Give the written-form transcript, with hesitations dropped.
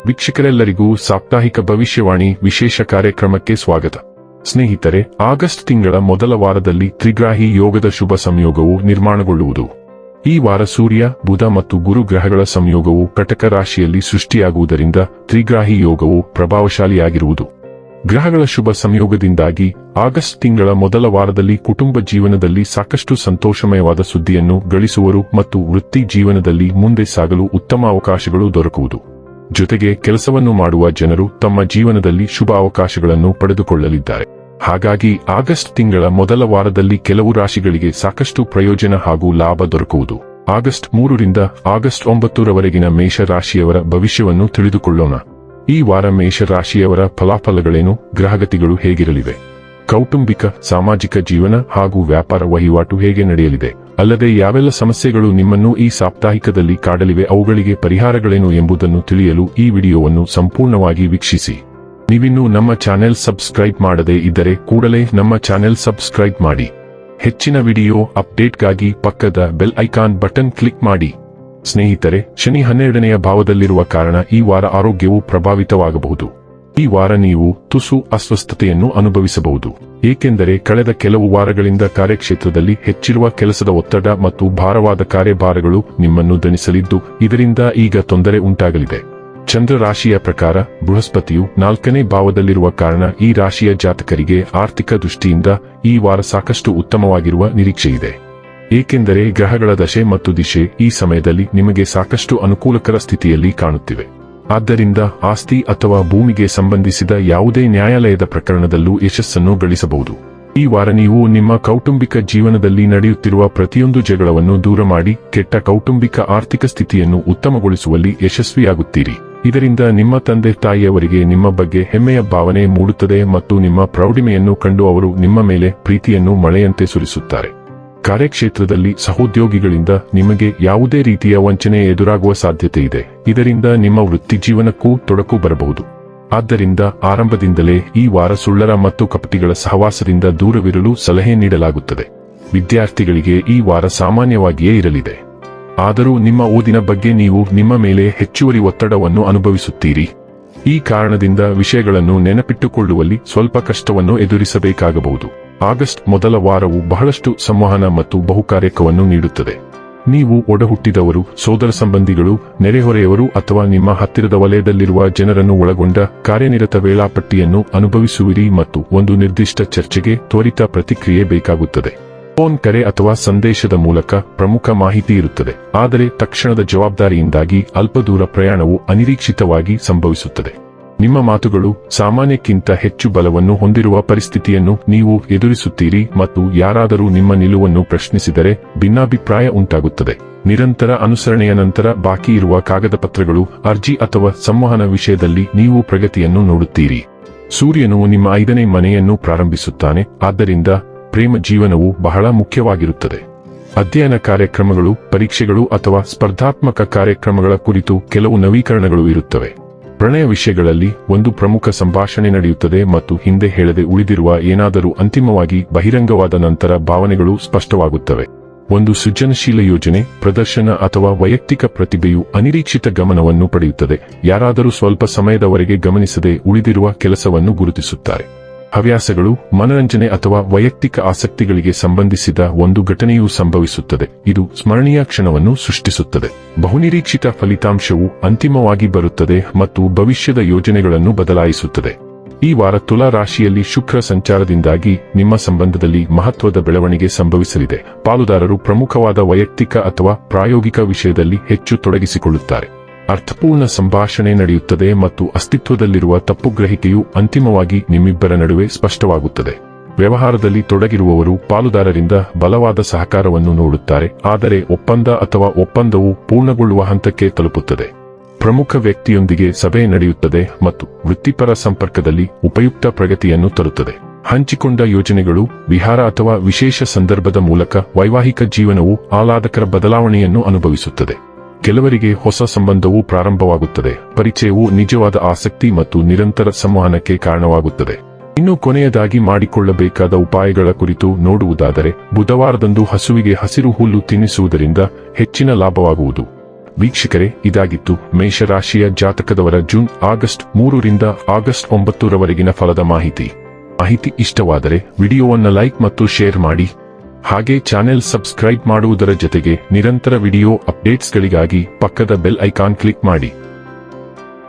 ವೀಕ್ಷಕರೆಲ್ಲರಿಗೂ ಸಾಪ್ತಾಹಿಕ ಭವಿಷ್ಯವಾಣಿ ವಿಶೇಷ ಕಾರ್ಯಕ್ರಮಕ್ಕೆ ಸ್ವಾಗತ. ಸ್ನೇಹಿತರೆ, ಆಗಸ್ಟ್ ತಿಂಗಳ ಮೊದಲ ವಾರದಲ್ಲಿ ತ್ರಿಗ್ರಾಹಿ ಯೋಗದ ಶುಭ ಸಂಯೋಗವು ನಿರ್ಮಾಣಗೊಳ್ಳುವುದು. ಈ ವಾರ ಸೂರ್ಯ, ಬುಧ ಮತ್ತು ಗುರು ಗ್ರಹಗಳ ಸಂಯೋಗವು ಕಟಕ ರಾಶಿಯಲ್ಲಿ ಸೃಷ್ಟಿಯಾಗುವುದರಿಂದ ತ್ರಿಗ್ರಾಹಿ ಯೋಗವು ಪ್ರಭಾವಶಾಲಿಯಾಗಿರುವುದು. ಗ್ರಹಗಳ ಶುಭ ಸಂಯೋಗದಿಂದಾಗಿ ಆಗಸ್ಟ್ ತಿಂಗಳ ಮೊದಲ ವಾರದಲ್ಲಿ ಕುಟುಂಬ ಜೀವನದಲ್ಲಿ ಸಾಕಷ್ಟು ಸಂತೋಷಮಯವಾದ ಸುದ್ದಿಯನ್ನು ಗಳಿಸುವರು ಮತ್ತು ವೃತ್ತಿ ಜೀವನದಲ್ಲಿ ಮುಂದೆ ಸಾಗಲು ಉತ್ತಮ ಅವಕಾಶಗಳು ದೊರಕುವುದು. ಜೊತೆಗೆ ಕೆಲಸವನ್ನು ಮಾಡುವ ಜನರು ತಮ್ಮ ಜೀವನದಲ್ಲಿ ಶುಭ ಅವಕಾಶಗಳನ್ನು ಪಡೆದುಕೊಳ್ಳಲಿದ್ದಾರೆ. ಹಾಗಾಗಿ ಆಗಸ್ಟ್ ತಿಂಗಳ ಮೊದಲ ವಾರದಲ್ಲಿ ಕೆಲವು ರಾಶಿಗಳಿಗೆ ಸಾಕಷ್ಟು ಪ್ರಯೋಜನ ಹಾಗೂ ಲಾಭ ದೊರಕುವುದು. ಆಗಸ್ಟ್ 3ರಿಂದ ಆಗಸ್ಟ್ 9ರವರೆಗಿನ ಮೇಷ ರಾಶಿಯವರ ಭವಿಷ್ಯವನ್ನು ತಿಳಿದುಕೊಳ್ಳೋಣ. ಈ ವಾರ ಮೇಷ ರಾಶಿಯವರ ಫಲಾಫಲಗಳೇನು, ಗ್ರಹಗತಿಗಳು ಹೇಗಿರಲಿವೆ, ಕೌಟುಂಬಿಕ, ಸಾಮಾಜಿಕ ಜೀವನ ಹಾಗೂ ವ್ಯಾಪಾರ ವಹಿವಾಟು ಹೇಗೆ ನಡೆಯಲಿದೆ, ಅಲ್ಲದೆ ಯಾವೆಲ್ಲ ಸಮಸ್ಯೆಗಳು ನಿಮ್ಮನ್ನು ಈ ಸಾಪ್ತಾಹಿಕದಲ್ಲಿ ಕಾಡಲಿವೆ, ಅವುಗಳಿಗೆ ಪರಿಹಾರಗಳೇನು ಎಂಬುದನ್ನು ತಿಳಿಯಲು ಈ ವಿಡಿಯೋವನ್ನು ಸಂಪೂರ್ಣವಾಗಿ ವೀಕ್ಷಿಸಿ. ನೀವಿನ್ನೂ ನಮ್ಮ ಚಾನೆಲ್ ಸಬ್ಸ್ಕ್ರೈಬ್ ಮಾಡದೇ ಇದ್ದರೆ ಕೂಡಲೇ ನಮ್ಮ ಚಾನೆಲ್ ಸಬ್ಸ್ಕ್ರೈಬ್ ಮಾಡಿ. ಹೆಚ್ಚಿನ ವಿಡಿಯೋ ಅಪ್ಡೇಟ್ಗಾಗಿ ಪಕ್ಕದ ಬೆಲ್ ಐಕಾನ್ ಬಟನ್ ಕ್ಲಿಕ್ ಮಾಡಿ. ಸ್ನೇಹಿತರೆ, ಶನಿ 12ನೆಯ ಭಾವದಲ್ಲಿರುವ ಕಾರಣ ಈ ವಾರ ಆರೋಗ್ಯವು ಪ್ರಭಾವಿತವಾಗಬಹುದು. ಈ ವಾರ ನೀವು ತುಸು ಅಸ್ವಸ್ಥತೆಯನ್ನು ಅನುಭವಿಸಬಹುದು, ಏಕೆಂದರೆ ಕಳೆದ ಕೆಲವು ವಾರಗಳಿಂದ ಕಾರ್ಯಕ್ಷೇತ್ರದಲ್ಲಿ ಹೆಚ್ಚಿರುವ ಕೆಲಸದ ಒತ್ತಡ ಮತ್ತು ಭಾರವಾದ ಕಾರ್ಯಭಾರಗಳು ನಿಮ್ಮನ್ನು ದಣಿಸಲಿದ್ದು, ಇದರಿಂದ ಈಗ ತೊಂದರೆ ಉಂಟಾಗಲಿದೆ. ಚಂದ್ರ ರಾಶಿಯ ಪ್ರಕಾರ ಬೃಹಸ್ಪತಿಯು 4ನೇ ಭಾವದಲ್ಲಿರುವ ಕಾರಣ ಈ ರಾಶಿಯ ಜಾತಕರಿಗೆ ಆರ್ಥಿಕ ದೃಷ್ಟಿಯಿಂದ ಈ ವಾರ ಸಾಕಷ್ಟು ಉತ್ತಮವಾಗಿರುವ ನಿರೀಕ್ಷೆಯಿದೆ. ಏಕೆಂದರೆ ಗ್ರಹಗಳ ದಶೆ ಮತ್ತು ದಿಶೆ ಈ ಸಮಯದಲ್ಲಿ ನಿಮಗೆ ಸಾಕಷ್ಟು ಅನುಕೂಲಕರ ಸ್ಥಿತಿಯಲ್ಲಿ ಕಾಣುತ್ತಿವೆ. ಆದ್ದರಿಂದ ಆಸ್ತಿ ಅಥವಾ ಭೂಮಿಗೆ ಸಂಬಂಧಿಸಿದ ಯಾವುದೇ ನ್ಯಾಯಾಲಯದ ಪ್ರಕರಣದಲ್ಲೂ ಯಶಸ್ಸನ್ನು ಗಳಿಸಬಹುದು. ಈ ವಾರ ನೀವು ನಿಮ್ಮ ಕೌಟುಂಬಿಕ ಜೀವನದಲ್ಲಿ ನಡೆಯುತ್ತಿರುವ ಪ್ರತಿಯೊಂದು ಜಗಳವನ್ನು ದೂರ ಮಾಡಿ ಕೆಟ್ಟ ಕೌಟುಂಬಿಕ ಆರ್ಥಿಕ ಸ್ಥಿತಿಯನ್ನು ಉತ್ತಮಗೊಳಿಸುವಲ್ಲಿ ಯಶಸ್ವಿಯಾಗುತ್ತೀರಿ. ಇದರಿಂದ ನಿಮ್ಮ ತಂದೆ ತಾಯಿಯವರಿಗೆ ನಿಮ್ಮ ಬಗ್ಗೆ ಹೆಮ್ಮೆಯ ಭಾವನೆ ಮೂಡುತ್ತದೆ ಮತ್ತು ನಿಮ್ಮ ಪ್ರೌಢಿಮೆಯನ್ನು ಕಂಡು ಅವರು ನಿಮ್ಮ ಮೇಲೆ ಪ್ರೀತಿಯನ್ನು ಮಳೆಯಂತೆ ಸುರಿಸುತ್ತಾರೆ. ಕಾರ್ಯಕ್ಷೇತ್ರದಲ್ಲಿ ಸಹೋದ್ಯೋಗಿಗಳಿಂದ ನಿಮಗೆ ಯಾವುದೇ ರೀತಿಯ ವಂಚನೆ ಎದುರಾಗುವ ಸಾಧ್ಯತೆ ಇದೆ. ಇದರಿಂದ ನಿಮ್ಮ ವೃತ್ತಿ ಜೀವನಕ್ಕೂ ತೊಡಕು ಬರಬಹುದು. ಆದ್ದರಿಂದ ಆರಂಭದಿಂದಲೇ ಈ ವಾರ ಸುಳ್ಳರ ಮತ್ತು ಕಪಟಿಗಳ ಸಹವಾಸದಿಂದ ದೂರವಿರಲು ಸಲಹೆ ನೀಡಲಾಗುತ್ತದೆ. ವಿದ್ಯಾರ್ಥಿಗಳಿಗೆ ಈ ವಾರ ಸಾಮಾನ್ಯವಾಗಿಯೇ ಇರಲಿದೆ. ಆದರೂ ನಿಮ್ಮ ಓದಿನ ಬಗ್ಗೆ ನೀವು ನಿಮ್ಮ ಮೇಲೆ ಹೆಚ್ಚುವರಿ ಒತ್ತಡವನ್ನು ಅನುಭವಿಸುತ್ತೀರಿ. ಈ ಕಾರಣದಿಂದ ವಿಷಯಗಳನ್ನು ನೆನಪಿಟ್ಟುಕೊಳ್ಳುವಲ್ಲಿ ಸ್ವಲ್ಪ ಕಷ್ಟವನ್ನು ಎದುರಿಸಬೇಕಾಗಬಹುದು. ಆಗಸ್ಟ್ ಮೊದಲ ವಾರವು ಬಹಳಷ್ಟು ಸಂವಹನ ಮತ್ತು ಬಹುಕಾರ್ಯಕವನ್ನು ನೀಡುತ್ತದೆ. ನೀವು ಒಡಹುಟ್ಟಿದವರು, ಸೋದರ ಸಂಬಂಧಿಗಳು, ನೆರೆಹೊರೆಯವರು ಅಥವಾ ನಿಮ್ಮ ಹತ್ತಿರದ ವಲಯದಲ್ಲಿರುವ ಜನರನ್ನು ಒಳಗೊಂಡ ಕಾರ್ಯನಿರತ ವೇಳಾಪಟ್ಟಿಯನ್ನು ಅನುಭವಿಸುವಿರಿ ಮತ್ತು ಒಂದು ನಿರ್ದಿಷ್ಟ ಚರ್ಚೆಗೆ ತ್ವರಿತ ಪ್ರತಿಕ್ರಿಯೆ ಬೇಕಾಗುತ್ತದೆ. ಫೋನ್ ಕರೆ ಅಥವಾ ಸಂದೇಶದ ಮೂಲಕ ಪ್ರಮುಖ ಮಾಹಿತಿ ಇರುತ್ತದೆ, ಆದರೆ ತಕ್ಷಣದ ಜವಾಬ್ದಾರಿಯಿಂದಾಗಿ ಅಲ್ಪದೂರ ಪ್ರಯಾಣವು ಅನಿರೀಕ್ಷಿತವಾಗಿ ಸಂಭವಿಸುತ್ತದೆ. ನಿಮ್ಮ ಮಾತುಗಳು ಸಾಮಾನ್ಯಕ್ಕಿಂತ ಹೆಚ್ಚು ಬಲವನ್ನು ಹೊಂದಿರುವ ಪರಿಸ್ಥಿತಿಯನ್ನು ನೀವು ಎದುರಿಸುತ್ತೀರಿ ಮತ್ತು ಯಾರಾದರೂ ನಿಮ್ಮ ನಿಲುವನ್ನು ಪ್ರಶ್ನಿಸಿದರೆ ಭಿನ್ನಾಭಿಪ್ರಾಯ ಉಂಟಾಗುತ್ತದೆ. ನಿರಂತರ ಅನುಸರಣೆಯ ನಂತರ ಬಾಕಿ ಇರುವ ಕಾಗದಪತ್ರಗಳು, ಅರ್ಜಿ ಅಥವಾ ಸಂವಹನ ವಿಷಯದಲ್ಲಿ ನೀವು ಪ್ರಗತಿಯನ್ನು ನೋಡುತ್ತೀರಿ. ಸೂರ್ಯನು ನಿಮ್ಮ 5ನೇ ಮನೆಯನ್ನು ಪ್ರಾರಂಭಿಸುತ್ತಾನೆ, ಆದ್ದರಿಂದ ಪ್ರೇಮ ಜೀವನವು ಬಹಳ ಮುಖ್ಯವಾಗಿರುತ್ತದೆ. ಅಧ್ಯಯನ ಕಾರ್ಯಕ್ರಮಗಳು, ಪರೀಕ್ಷೆಗಳು ಅಥವಾ ಸ್ಪರ್ಧಾತ್ಮಕ ಕಾರ್ಯಕ್ರಮಗಳ ಕುರಿತು ಕೆಲವು ನವೀಕರಣಗಳು ಇರುತ್ತವೆ. ಪ್ರಣಯ ವಿಷಯಗಳಲ್ಲಿ ಒಂದು ಪ್ರಮುಖ ಸಂಭಾಷಣೆ ನಡೆಯುತ್ತದೆ ಮತ್ತು ಹಿಂದೆ ಹೇಳದೆ ಉಳಿದಿರುವ ಏನಾದರೂ ಅಂತಿಮವಾಗಿ ಬಹಿರಂಗವಾದ ನಂತರ ಭಾವನೆಗಳು ಸ್ಪಷ್ಟವಾಗುತ್ತವೆ. ಒಂದು ಸೃಜನಶೀಲ ಯೋಜನೆ, ಪ್ರದರ್ಶನ ಅಥವಾ ವೈಯಕ್ತಿಕ ಪ್ರತಿಭೆಯು ಅನಿರೀಕ್ಷಿತ ಗಮನವನ್ನು ಪಡೆಯುತ್ತದೆ. ಯಾರಾದರೂ ಸ್ವಲ್ಪ ಸಮಯದವರೆಗೆ ಗಮನಿಸದೆ ಉಳಿದಿರುವ ಕೆಲಸವನ್ನು ಗುರುತಿಸುತ್ತಾರೆ. ಹವ್ಯಾಸಗಳು, ಮನರಂಜನೆ ಅಥವಾ ವೈಯಕ್ತಿಕ ಆಸಕ್ತಿಗಳಿಗೆ ಸಂಬಂಧಿಸಿದ ಒಂದು ಘಟನೆಯೂ ಸಂಭವಿಸುತ್ತದೆ. ಇದು ಸ್ಮರಣೀಯ ಕ್ಷಣವನ್ನು ಸೃಷ್ಟಿಸುತ್ತದೆ. ಬಹುನಿರೀಕ್ಷಿತ ಫಲಿತಾಂಶವು ಅಂತಿಮವಾಗಿ ಬರುತ್ತದೆ ಮತ್ತು ಭವಿಷ್ಯದ ಯೋಜನೆಗಳನ್ನು ಬದಲಾಯಿಸುತ್ತದೆ. ಈ ವಾರ ತುಲಾ ರಾಶಿಯಲ್ಲಿ ಶುಕ್ರ ಸಂಚಾರದಿಂದಾಗಿ ನಿಮ್ಮ ಸಂಬಂಧದಲ್ಲಿ ಮಹತ್ವದ ಬೆಳವಣಿಗೆ ಸಂಭವಿಸಲಿದೆ. ಪಾಲುದಾರರು ಪ್ರಮುಖವಾದ ವೈಯಕ್ತಿಕ ಅಥವಾ ಪ್ರಾಯೋಗಿಕ ವಿಷಯದಲ್ಲಿ ಹೆಚ್ಚು ತೊಡಗಿಸಿಕೊಳ್ಳುತ್ತಾರೆ. ಅರ್ಥಪೂರ್ಣ ಸಂಭಾಷಣೆ ನಡೆಯುತ್ತದೆ ಮತ್ತು ಅಸ್ತಿತ್ವದಲ್ಲಿರುವ ತಪ್ಪುಗ್ರಹಿಕೆಯು ಅಂತಿಮವಾಗಿ ನಿಮ್ಮಿಬ್ಬರ ನಡುವೆ ಸ್ಪಷ್ಟವಾಗುತ್ತದೆ. ವ್ಯವಹಾರದಲ್ಲಿ ತೊಡಗಿರುವವರು ಪಾಲುದಾರರಿಂದ ಬಲವಾದ ಸಹಕಾರವನ್ನು ನೋಡುತ್ತಾರೆ, ಆದರೆ ಒಪ್ಪಂದ ಅಥವಾ ಒಪ್ಪಂದವು ಪೂರ್ಣಗೊಳ್ಳುವ ಹಂತಕ್ಕೆ ತಲುಪುತ್ತದೆ. ಪ್ರಮುಖ ವ್ಯಕ್ತಿಯೊಂದಿಗೆ ಸಭೆ ನಡೆಯುತ್ತದೆ ಮತ್ತು ವೃತ್ತಿಪರ ಸಂಪರ್ಕದಲ್ಲಿ ಉಪಯುಕ್ತ ಪ್ರಗತಿಯನ್ನು ತರುತ್ತದೆ. ಹಂಚಿಕೊಂಡ ಯೋಜನೆಗಳು, ವಿಹಾರ ಅಥವಾ ವಿಶೇಷ ಸಂದರ್ಭದ ಮೂಲಕ ವೈವಾಹಿಕ ಜೀವನವು ಆಹ್ಲಾದಕರ ಬದಲಾವಣೆಯನ್ನು ಅನುಭವಿಸುತ್ತದೆ. ಕೆಲವರಿಗೆ ಹೊಸ ಸಂಬಂಧವು ಪ್ರಾರಂಭವಾಗುತ್ತದೆ. ಪರಿಚಯವು ನಿಜವಾದ ಆಸಕ್ತಿ ಮತ್ತು ನಿರಂತರ ಸಂವಹನಕ್ಕೆ ಕಾರಣವಾಗುತ್ತದೆ. ಇನ್ನು ಕೊನೆಯದಾಗಿ ಮಾಡಿಕೊಳ್ಳಬೇಕಾದ ಉಪಾಯಗಳ ಕುರಿತು ನೋಡುವುದಾದರೆ, ಬುಧವಾರದಂದು ಹಸುವಿಗೆ ಹಸಿರು ಹುಲ್ಲು ತಿನ್ನಿಸುವುದರಿಂದ ಹೆಚ್ಚಿನ ಲಾಭವಾಗುವುದು. ವೀಕ್ಷಕರೇ, ಇದಾಗಿತ್ತು ಮೇಷರಾಶಿಯ ಜಾತಕದವರ ಜೂನ್ ಆಗಸ್ಟ್ 3ರಿಂದ ಆಗಸ್ಟ್ 9ರವರೆಗಿನ ಫಲದ ಮಾಹಿತಿ ಇಷ್ಟವಾದರೆ ವಿಡಿಯೋವನ್ನು ಲೈಕ್ ಮತ್ತು ಶೇರ್ ಮಾಡಿ. ಹಾಗೆ ಚಾನೆಲ್ ಸಬ್ಸ್ಕ್ರೈಬ್ ಮಾಡುವುದರ ಜೊತೆಗೆ ನಿರಂತರ ವಿಡಿಯೋ ಅಪ್ಡೇಟ್ಸ್ಗಳಿಗಾಗಿ ಪಕ್ಕದ ಬೆಲ್ ಐಕಾನ್ ಕ್ಲಿಕ್ ಮಾಡಿ.